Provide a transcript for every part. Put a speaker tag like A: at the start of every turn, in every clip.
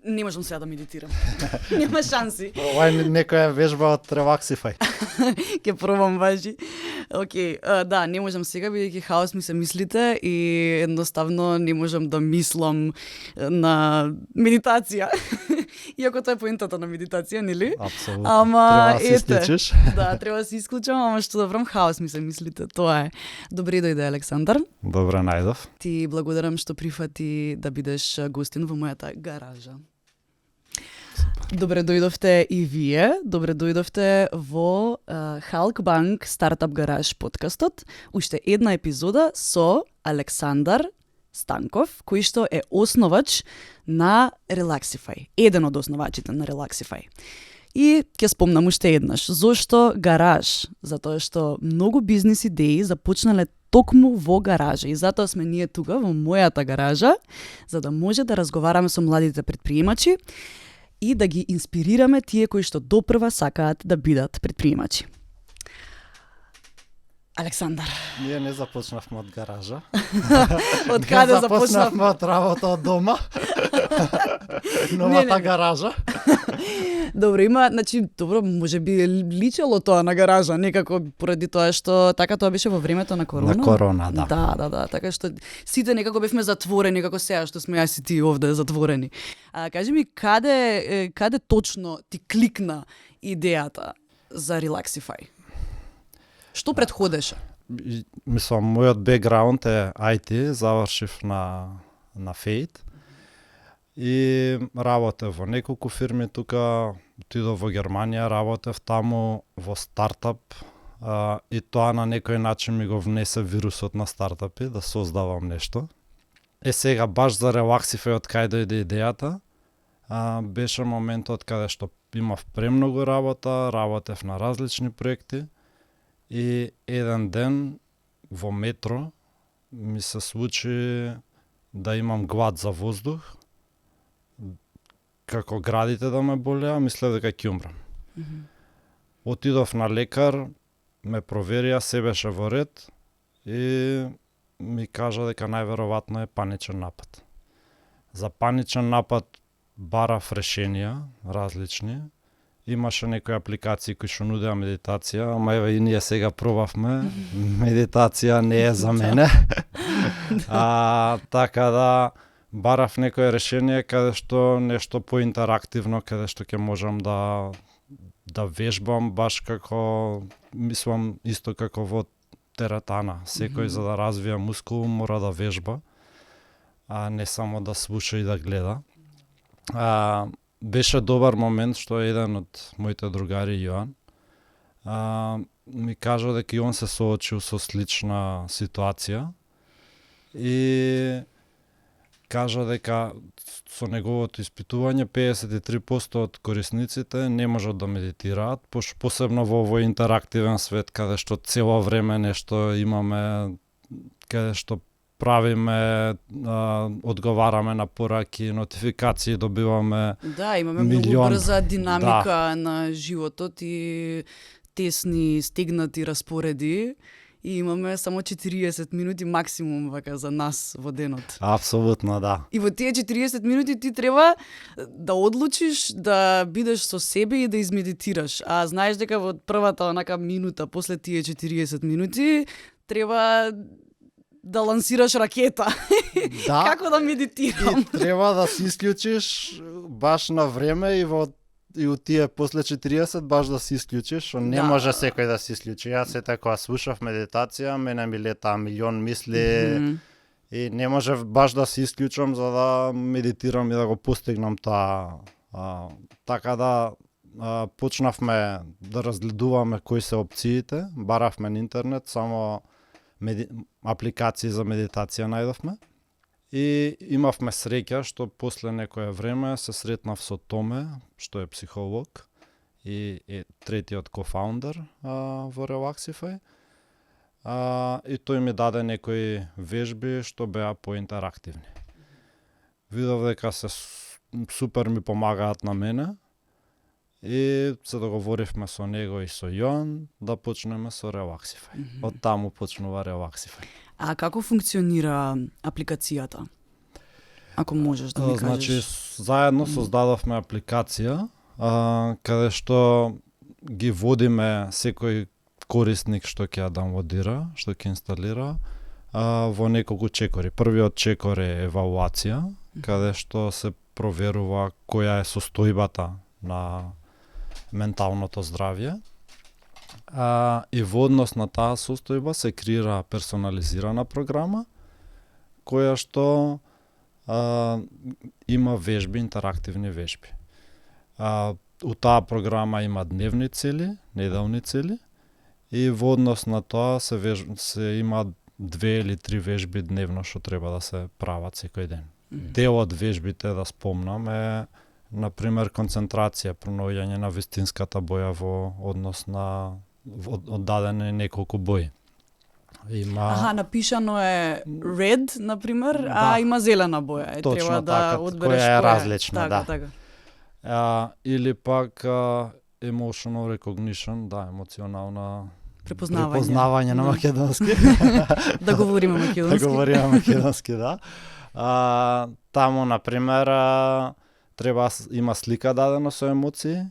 A: Не можам сега да медитирам. Нема шанси.
B: Ова е некоја вежба од Relaxify.
A: Ке пробам важи. Океј, да, не можам сега, бидејќи хаос ми се мислите и едноставно не можам да мислам на медитација. Иако тоа е поентата на медитација, нели?
B: Апсолутно.
A: Ама,
B: Треба да се исклучиш.
A: Да, треба да се исклучам, ама што добрам хаос ми се мислите. Тоа е. Добре дојде, Александар.
B: Добре најдов.
A: Ти благодарам што прифати да бидеш гостин во мојата гаража. Добре дојдовте и вие. Добре дојдовте во Халк Банк Стартап Гараж подкастот. Уште една епизода со Александар Станков, кој што е основач на Relaxify. Еден од основачите на Relaxify. И ќе спомнам уште еднаш. Зошто гараж? Затоа што многу бизнис идеи започнале токму во гаража и затоа сме ние тука во мојата гаража, за да може да разговараме со младите предприемачи и да ги инспирираме тие кои што допрва сакаат да бидат предприемачи. Александар.
B: Ние не започнавме од гаража.
A: Од каде започнавме?
B: Започнавме од работа од дома. Новата гаража.
A: Добро, има, значи, добро, може би личело тоа на гаража, некако поради тоа што така тоа беше во времето на корона.
B: На корона, да.
A: Да, така што сите некако бевме затворени, како сега што сме јас и ти овде затворени. Кажи ми, каде точно ти кликна идејата за Relaxify? Што предходеше?
B: Мислам, мојот бекграунд е IT, завршив на ФЕЙТ и работев во неколку фирми тука, отидов во Германија, работев таму во стартап и тоа на некој начин ми го внесе вирусот на стартапи, да создавам нешто. Сега баш за Relaxify од кај дојде идејата, беше моментот каде што имав премногу работа, работев на различни проекти. И еден ден во метро ми се случи да имам глад за воздух. Како градите да ме болеа, мислев дека ќе умрам. Отидов на лекар, ме проверија, се беше во ред и ми кажа дека најверојатно е паничен напад. За паничен напад барав решенија различни. Имаше некои апликации кои што нудеа медитација, ама еве и ние сега пробавме. Медитација не е за мене. Така да барав некое решение каде што нешто поинтерактивно, каде што ќе можам да вежбам баш како, мислам исто како во теретана. Секој за да развија мускул мора да вежба, а не само да слуша и да гледа. Беше добар момент што еден од моите другари, Јоан, ми кажа дека и он се соочил со слична ситуација и кажа дека со неговото испитување 53% од корисниците не можат да медитираат, посебно во овој интерактивен свет каде што цело време нешто имаме, каде што правиме, одговараме на пораки, нотификации добиваме.
A: Да, имаме многу брза динамика на животот и тесни, стегнати распореди и имаме само 40 минути максимум вака за нас во денот.
B: Апсолутно, да.
A: И во тие 40 минути ти треба да одлучиш да бидеш со себе и да измедитираш. А знаеш дека во првата онака минута после тие 40 минути треба да лансираш ракета.
B: Да.
A: Како да медитирам?
B: И треба да се исклучиш баш на време и од тие после 40 баш да се исклучиш, што не може секој да се исклучи. Јас сета кога слушав медитација, мене ми летаа милион мисли и не може баш да се исклучам за да медитирам и да го постигнам тоа. Така да почнавме да разгледуваме кои се опциите, баравме на интернет, само апликации за медитација најдовме и имавме среќа што после некое време се сретнав со Томе, што е психолог и е третиот кофаундер во Relaxify. И тој ми даде некои вежби што беа поинтерактивни. Видов дека се супер ми помагаат на мене и се договоривме со него и со Јоан да почнеме со Relaxify. Од таму почнува Relaxify.
A: А како функционира апликацијата? Ако можеш да ми кажеш.
B: Значи, заедно создадовме апликација каде што ги водиме секој корисник што ќе ја даунлодира, што ќе инсталира во неколку чекори. Првиот чекор е евалуација, каде што се проверува која е состојбата на менталното здравје. И во однос на таа состојба се креира персонализирана програма која што има вежби, интерактивни вежби. У таа програма има дневни цели, неделни цели и во однос на тоа се има 2 или 3 вежби дневно што треба да се прават секој ден. Дел од вежбите, да спомнам, е например концентрација, пронаоѓање на вистинската боја во однос на оддадени неколку бои.
A: Напишано е red, например,
B: Да.
A: има зелена боја.
B: Точно
A: треба да
B: така,
A: одбереш
B: која е
A: која
B: различна, да.
A: Така.
B: Или пак emotional recognition, да, емоционална
A: Препознавање
B: на македонски.
A: Да говориме
B: Да
A: македонски.
B: говориме македонски, да. Таму, например, треба има слика дадено со емоции,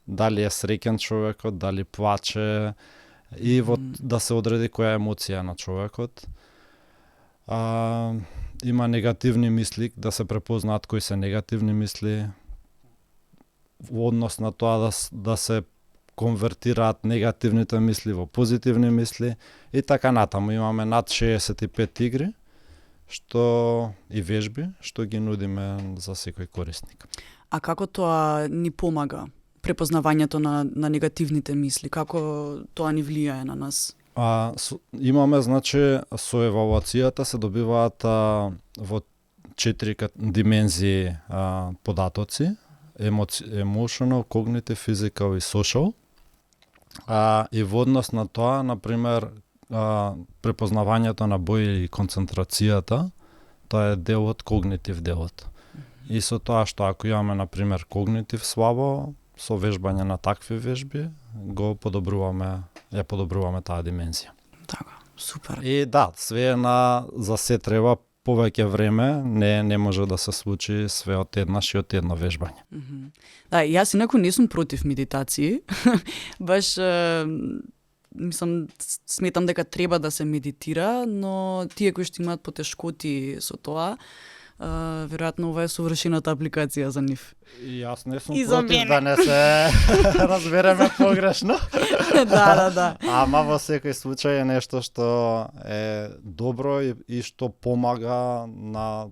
B: дали е среќен човекот, дали плаче, и да се одреди која емоција на човекот. Има негативни мисли, да се препознаат кои се негативни мисли, во однос на тоа да се конвертираат негативните мисли во позитивни мисли и така натаму. Имаме над 65 игри и вежби што ги нудиме за секој корисник.
A: А како тоа ни помага? Препознавањето на негативните мисли, како тоа ни влијае на нас?
B: Имаме, значи, со евалуацијата се добиваат во 4 димензии податоци: emotional, cognitive, physical и social. И во однос на тоа, например, препознавањето на бои и концентрацијата, тоа е дел од когнитив делот. И со тоа што ако имаме, например, когнитив слабо, со вежбање на такви вежби, ја подобруваме таа димензија.
A: Така, супер.
B: И да, све за се треба повеќе време, не може да се случи све од еднаш и од едно вежбање.
A: Да, јас инаку не сум против медитации. Баш сметам дека треба да се медитира, но тие кои што имаат потешкоти со тоа, веројатно ова е совршената апликација за нив.
B: И јас не сум
A: И за
B: против
A: мене.
B: да не се разбереме погрешно.
A: Да.
B: Ама во секој случај е нешто што е добро и што помага на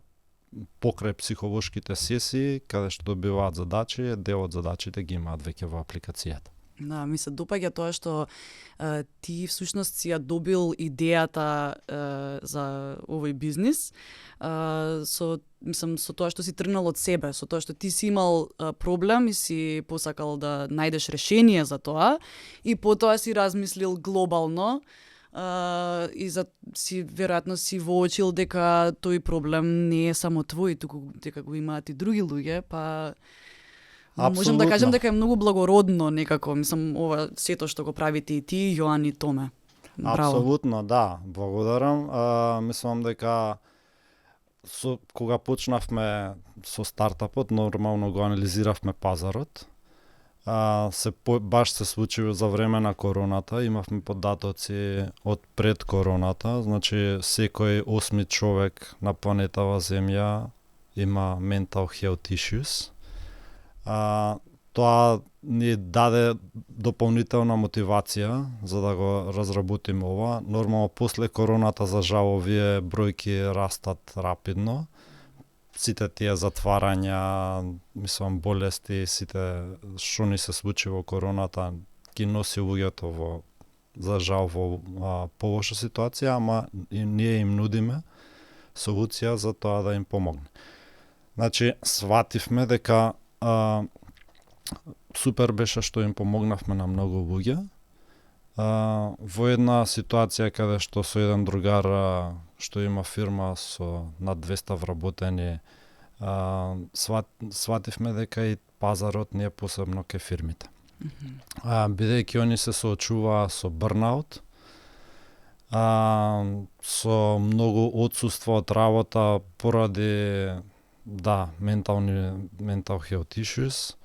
B: покрај психолошките сесии, каде што добиваат задачи, дел од задачите ги имаат веќе во апликацијата.
A: Да, ми се допаѓа тоа што ти всушност си ја добил идејата за овој бизнис со тоа што си тргнал од себе, со тоа што ти си имал проблем и си посакал да најдеш решение за тоа и потоа си размислил глобално и веројатно си воочил дека тој проблем не е само твој, туку дека го имаат и други луѓе, па можем да кажем дека е многу благородно некако, ова сето што го правите и ти, Јоан и Томе. Браво.
B: Апсолутно, да. Благодарам. Мислам дека кога почнавме со стартапот, нормално го анализиравме пазарот. Баш се случи за време на короната, имавме податоци од пред короната, значи секој 8 човек на планетава Земја има mental health issues. Тоа ни даде дополнителна мотивација за да го разработиме ова. Нормално после короната, за жал, овие бројки растат рапидно. Сите тие затварања, болести, сите што ни се случи во короната ги носи луѓето за жал во полоша ситуација, ама и ние им нудиме солуција за тоа да им помогне. Значи, свативме дека супер беше што им помогнавме на многу луѓе. Во една ситуација каде што со еден другар што има фирма со над 200 вработени, свативме дека и пазарот не е посебно ке фирмите. Бидејќи они се соочуваа со бърнаут, со многу отсуство од работа поради да, mental health issues.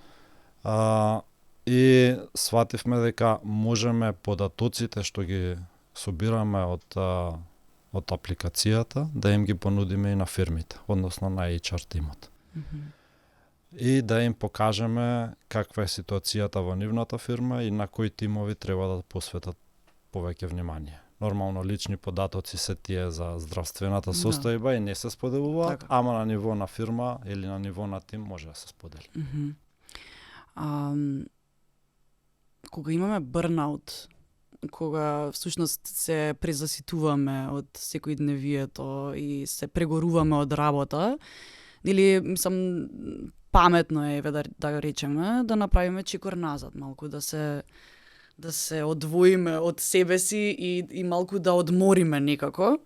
B: И свативме дека можеме податоците што ги собираме од апликацијата да им ги понудиме и на фирмите, односно на HR тимот. И да им покажеме каква е ситуацијата во нивната фирма и на кои тимови треба да посветат повеќе внимание. Нормално лични податоци се тие за здравствената состојба и не се споделуваат, ама на ниво на фирма или на ниво на тим може да се сподели.
A: Кога имаме бърнаут, кога всушност се презаситуваме од секојдневието и се прегоруваме од работа, или мислам паметно е да речеме да направиме чекор назад, малку да се одвоиме од себе си и малку да одмориме некако.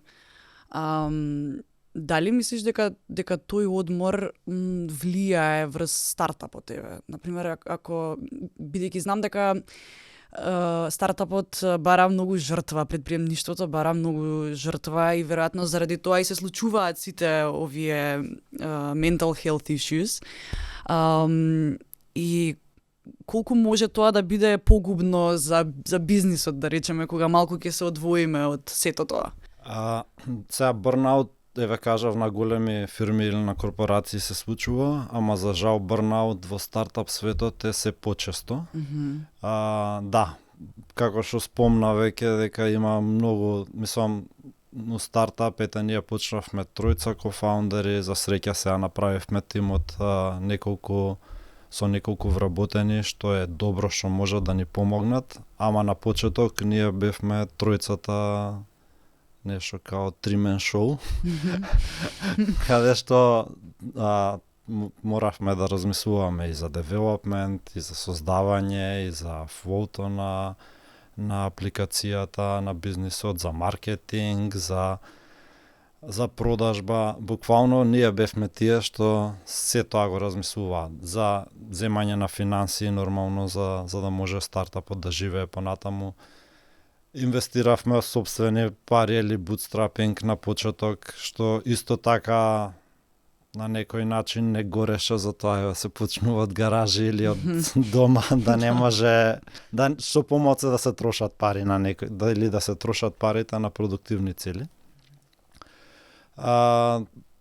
A: Дали мислиш дека тој одмор влијае врз стартапот тебе? Например, ако бидејќи знам дека стартапот бара многу жртва, предприемништвото бара многу жртва и веројатно заради тоа и се случуваат сите овие mental health issues. И колку може тоа да биде погубно за бизнисот, да речеме, кога малку ќе се одвоиме од сето тоа?
B: Сега бърнаут, еве кажав, на големи фирми или на корпорации се случува, ама за жал бърнаут во стартап светот е се почесто. Да, како што спомна веќе дека има многу, мислам, но стартап, ние почнавме тројца кофаундери, за среќа сега направивме тимот со неколку вработени, што е добро, што може да ни помогнат, ама на почеток ние бевме тројцата нешто као тримен шоу, каде што моравме да размислуваме и за девелопмент, и за создавање, и за флоуто на апликацијата, на бизнисот, за маркетинг, за продажба. Буквално ние бевме тие што се тоа го размислуваат. За земање на финанси, нормално, за да може стартапот да живее понатаму. Инвестиравме собствени пари или bootstrapping на почеток, што исто така на некој начин не гореше за тоа да се почнуваат гаражи или од дома, да не може со помоца да се трошат пари на некој, или да се трошат парите на продуктивни цели.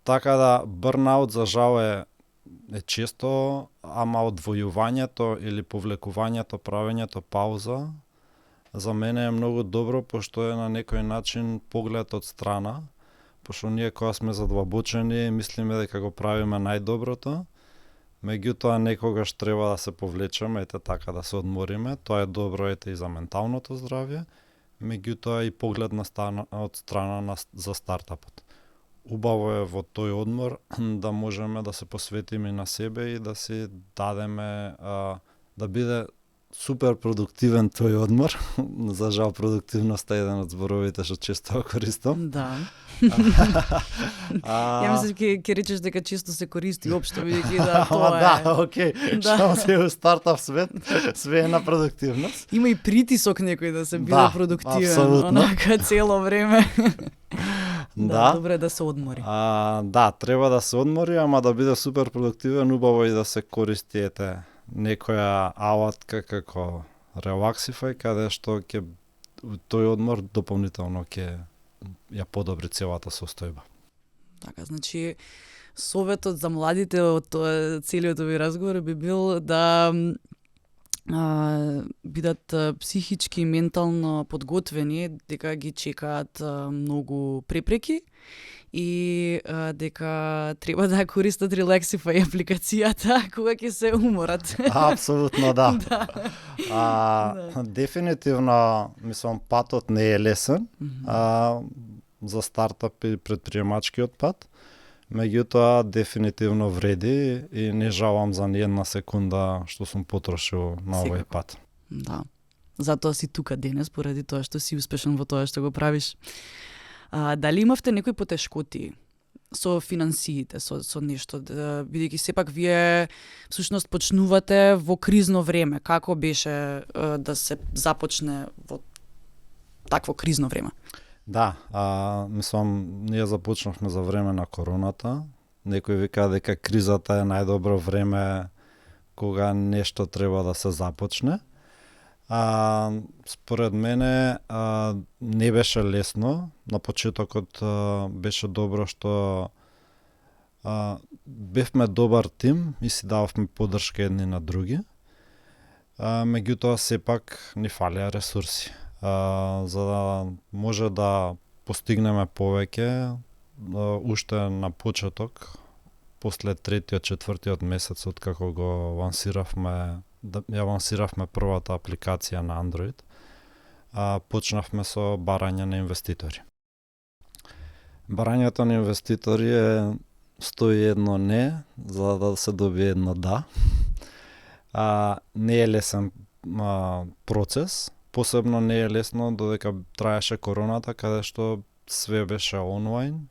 B: Така да бърнаут за жал е често, ама одвојувањето или повлекувањето, правењето пауза за мене е многу добро, пошто е на некој начин поглед од страна, пошто ние кога сме задлабочени мислиме дека го правиме најдоброто, меѓутоа некогаш треба да се повлечеме, така да се одмориме, тоа е добро и за менталното здравје, меѓутоа и поглед од страна за стартапот. Убаво е во тој одмор да можеме да се посветиме и на себе и да си дадеме да биде супер продуктивен тој одмор. За жал продуктивноста е еден од зборовите што често го користам.
A: Да. Ја мислам ќе речеш дека често се користи општо, бидејќи тоа е.
B: Да, окей. Што се у стартап свет, све е на продуктивност.
A: Има и притисок некој да се биде продуктивен, онака цело време. Да, добре да се одмори.
B: Да, треба да се одмори, ама да биде супер продуктивен, убаво и да се користи некоја алатка како Relaxify, каде што ќе тој одмор дополнително ќе ја подобри целата состојба.
A: Така, значи советот за младите од целиот овој разговор би бил да бидат психички и ментално подготвени дека ги чекаат многу препреки и дека треба да користат Relaxify апликацијата кога ќе се уморат.
B: Апсолутно да. Дефинитивно, мислам, патот не е лесен за стартап и предприемачкиот пат. Меѓутоа, дефинитивно вреди и не жалам за ни една секунда што сум потрошил на овој пат.
A: Да. Затоа си тука денес, поради тоа што си успешен во тоа што го правиш. Дали имавте некои потешкоти со финансиите, со нешто, бидејќи сепак вие всушност почнувате во кризно време. Како беше да се започне во такво кризно време?
B: Да, мислам, ние започнавме за време на короната, Некои викаат дека кризата е најдобро време кога нешто треба да се започне. Според мене не беше лесно. На почетокот беше добро што бевме добар тим и си дававме поддршка едни на други. Меѓутоа сепак ни фалеа ресурси. За да може да постигнеме повеќе, уште на почеток, после третиот, четвртиот месец од како го ја лансиравме првата апликација на Android, почнавме со барање на инвеститори. Барањето на инвеститори е 101 не, за да се добие едно да. Не е лесен процес, посебно не е лесно додека траеше короната, каде што све беше онлайн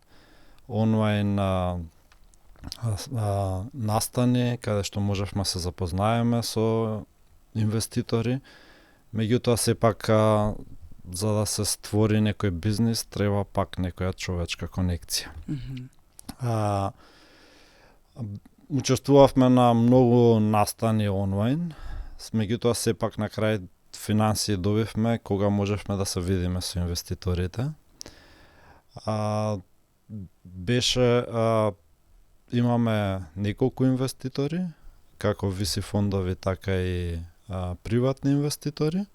B: настани, каде што можевме се запознаеме со инвеститори. Меѓутоа сепак за да се створи некој бизнис треба пак некоја човечка конекција. Учествувавме на многу настани онлайн, меѓутоа сепак на крај финансии добивме кога можевме да се видиме со инвеститорите. Имаме неколку инвеститори, како VC фондови, така и приватни инвеститори.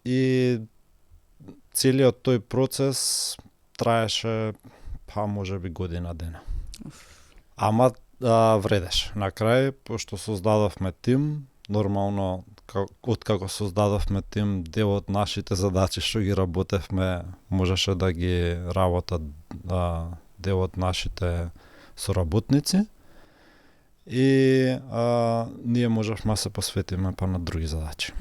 B: И целиот тој процес траеше можеби година дена. Ама вредеше. На крај, пошто создадовме тим, нормално откако создадовме тим, дел од нашите задачи што ги работевме, можеше да ги работат дел од нашите соработници и ние можевме да се посветиме па на други задачи.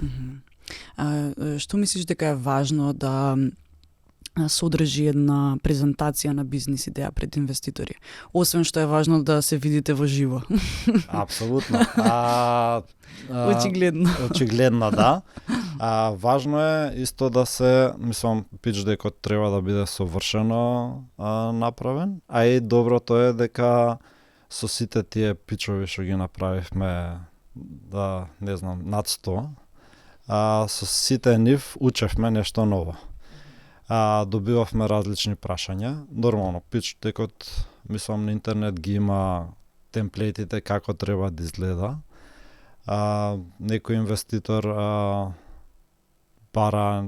A: Што мислиш дека е важно да содржи една презентација на бизнис идеја пред инвеститори? Освен што е важно да се видите во живо.
B: Апсолутно.
A: Очигледно.
B: Очигледно, да. Важно е исто да се, пич дека треба да биде совршено направен, а и доброто е дека со сите тие пичови што ги направивме, над 100, со сите нив учевме нешто ново. Добивавме различни прашања. Нормално, пич текот, на интернет ги има темплейтите како треба да изгледа. Некој инвеститор бара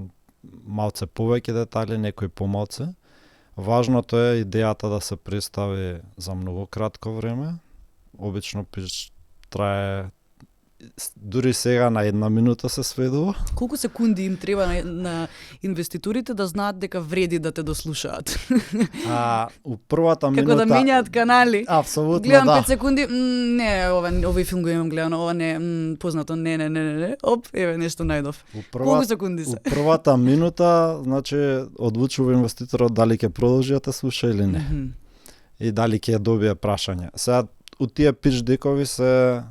B: малце повеќе детали, некој помалце. Важното е идејата да се представи за многу кратко време. Обично пич трае дури сега на 1 минута се сведува.
A: Колку секунди им треба на инвеститорите да знаат дека вреди да те дослушаат?
B: У првата минута...
A: Како да менјаат канали.
B: Апсолутно,
A: гледам
B: да.
A: 5 секунди, не, овој филм го имам гледано, ова не, познато, не, оп, еве нешто најдов. Колку секунди се?
B: У првата минута, значи, одлучува инвеститорот дали ќе продолжи да те слуша или не. И дали ќе добие прашање. Сега, у тие пич декови се...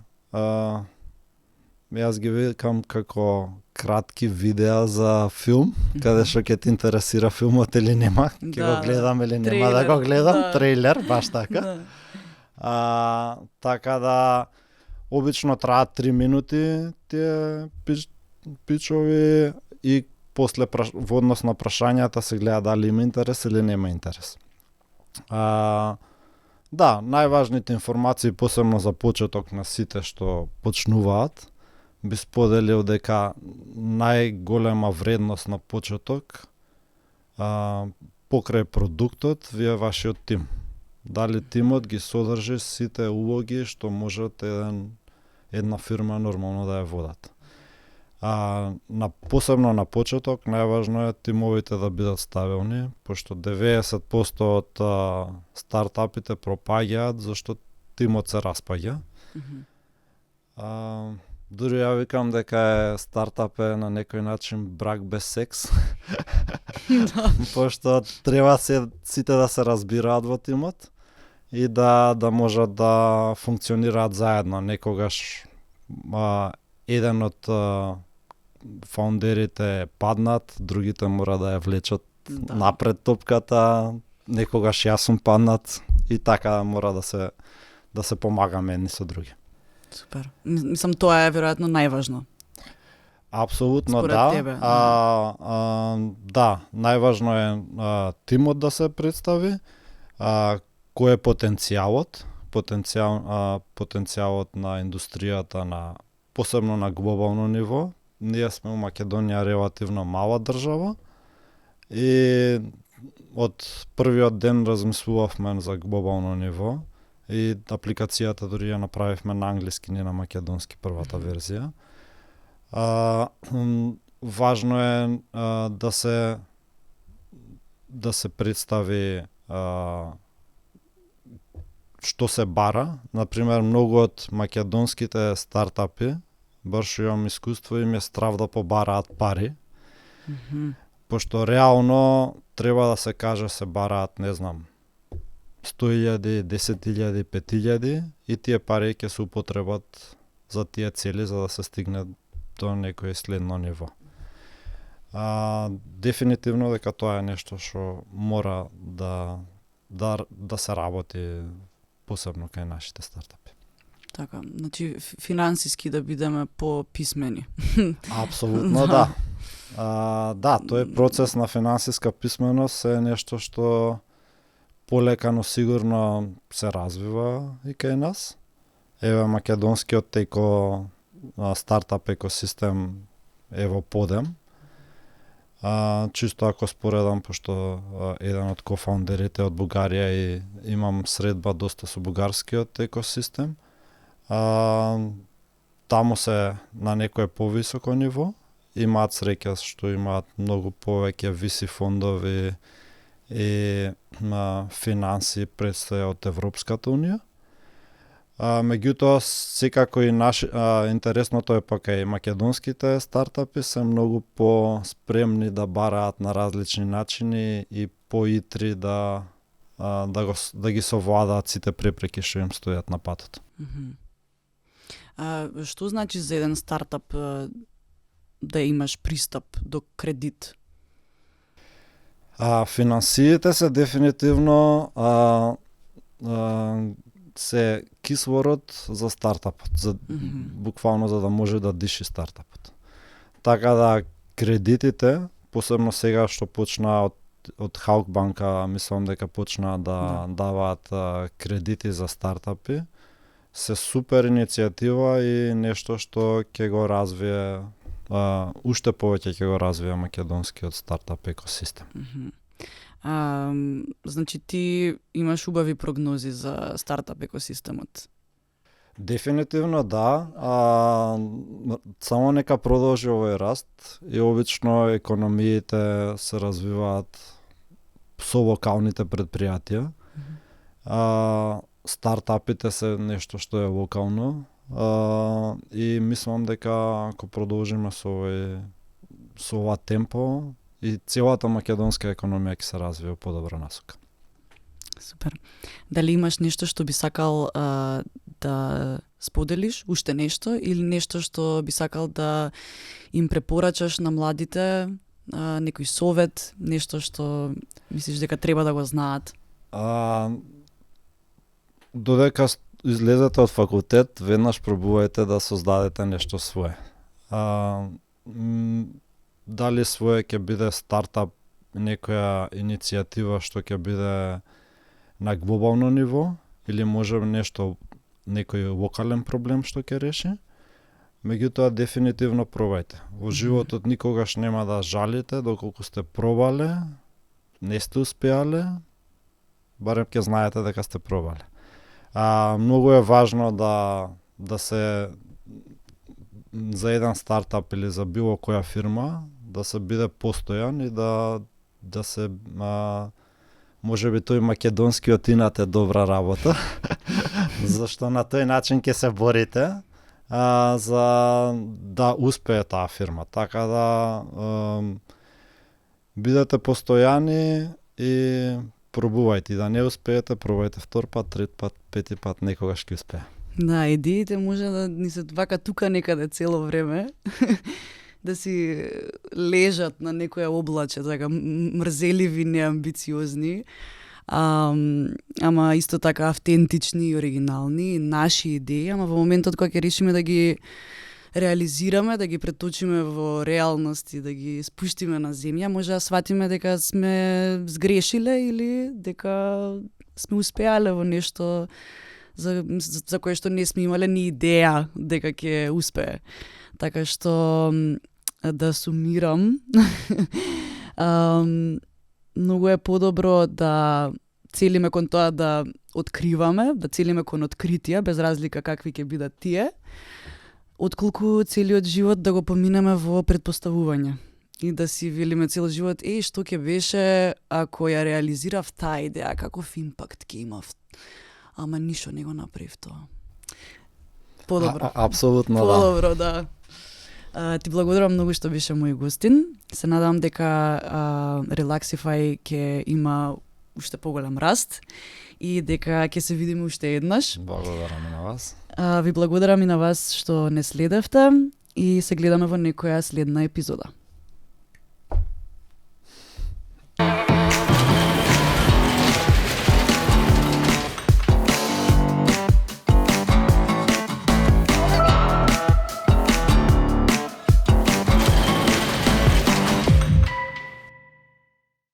B: Јас ги викам како кратки видеа за филм, каде што ќе те интересира филмот или нема, ќе го гледам или нема да го гледам, трейлер, баш така. Така да, обично траат 3 минути тие пичови и после во однос на прашањата се гледа дали има интерес или нема интерес. Да, најважните информации, посебно за почеток на сите што почнуваат, би споделил дека најголема вредност на почеток покрај продуктот ви е вашиот тим. Дали тимот ги содржи сите улоги што можат една фирма нормално да ја водат. Посебно на почеток најважно е тимовите да бидат стабилни, пошто 90% од стартапите пропаѓаат зашто тимот се распаѓа. Дури ја викам дека стартап е на некој начин брак без секс. Пошто треба сите да се разбираат во тимот и да можат да функционираат заедно. Некогаш еден од фаундерите паднат, другите мора да ја влечат напред топката, некогаш јас сум паднат и така мора да се помагаме едни со други.
A: Супер. Мислам, тоа е веројатно најважно.
B: Апсолутно
A: Според
B: да.
A: тебе,
B: Да, најважно е тимот да се представи, кој е потенцијалот на индустријата посебно на глобално ниво. Ние сме у Македонија релативно мала држава и од првиот ден размислувавме за глобално ниво и апликацијата дури ја направивме на англиски, не на македонски првата верзија. Важно е да се представи што се бара. Например, многу од македонските стартапи, баш имам искуство, им е страв да побараат пари, пошто реално треба да се каже се бараат, не знам, 100.000, 10.000, 5.000 и тие пари ќе се употребат за тие цели за да се стигне до некој следно ниво. Дефинитивно дека тоа е нешто што мора да се работи посебно кај нашите стартапи.
A: Така, значи финансиски да бидеме пописмени.
B: Апсолутно да. Да, тој процес на финансиска писменост е нешто што полека, но сигурно се развива и кај нас. Еве македонскиот стартап екосистем е во подем. Чисто ако споредам, пошто еден од кофаундерите од Бугарија и имам средба доста со бугарскиот екосистем. Таму се на некое повисоко ниво, имаат среќа што имаат многу повеќе VC фондови и финанси предстоја од Европската унија. Меѓутоа, секако и интересното е пак и македонските стартапи се многу по-спремни да бараат на различни начини и поитри да ги совладаат сите препреки што им стојат на патот.
A: Што значи за еден стартап да имаш пристап до кредит?
B: Финансиите се дефинитивно се кислород за стартапот, буквално за да може да диши стартапот. Така да кредитите, посебно сега што почна од Халкбанка, мислам дека почна да даваат кредити за стартапи, се супер иницијатива и нешто што ќе го развие, уште повеќе ќе го развие македонскиот стартап екосистем.
A: Значи ти имаш убави прогнози за стартап екосистемот?
B: Дефинитивно да. Само нека продолжи овој раст и обично економиите се развиваат со локалните предпријатија. Стартапите се нешто што е локално и мислам дека ако продолжиме со ова темпо и целата македонска економија ќе се развие во подобра насока.
A: Супер. Дали имаш нешто што би сакал да споделиш, уште нешто, или нешто што би сакал да им препорачаш на младите, некој совет, нешто што мислиш дека треба да го знаат?
B: Додека излезете од факултет, веднаш пробувајте да создадете нешто свое. Дали свое ќе биде стартап, некоја иницијатива што ќе биде на глобално ниво, или може нешто, некој локален проблем што ќе реши. Меѓутоа, дефинитивно пробајте. Во животот никогаш нема да жалите доколку сте пробале, не сте успеале, барем ќе знаете дека сте пробале. Многу е важно да се за еден стартап или за било која фирма да се биде постојан и да се можеби тој македонскиот инат е добра работа, зашто на тој начин ќе се борите за да успее таа фирма. Така да бидете постојани и пробувајте. Да не успеете, пробајте втор пат, трет пат, пети пат, некогаш ќе успее.
A: Да, идеите може да ни се вака тука некаде цело време, да си лежат на некоја облаче, така мрзеливи, неамбициозни, Ама исто така автентични и оригинални, наши идеи, ама во моментот кога ќе решиме да ги реализираме, да ги преточиме во реалност и да ги спуштиме на земја, може да сватиме дека сме сгрешиле или дека сме успеале во нешто за кое што не сме имале ни идеја дека ќе успее. Така што да сумирам, многу е подобро да целиме кон тоа да откриваме, да целиме кон откритија, без разлика какви ќе бидат тие, отколку целиот живот да го поминеме во предпоставување. И да си велиме цел живот, што ќе беше ако ја реализирав таа идеја, каков импакт ќе имав. Ама ништо не го направив тоа. Подобро.
B: Апсолутно,
A: Подобро, да. Ти благодарам многу што беше мој гостин. Се надам дека Relaxify ќе има уште поголем раст и дека ќе се видиме уште еднаш.
B: Благодарам и на вас.
A: Ви благодарам и на вас што не следевте и се гледаме во некоја следна епизода.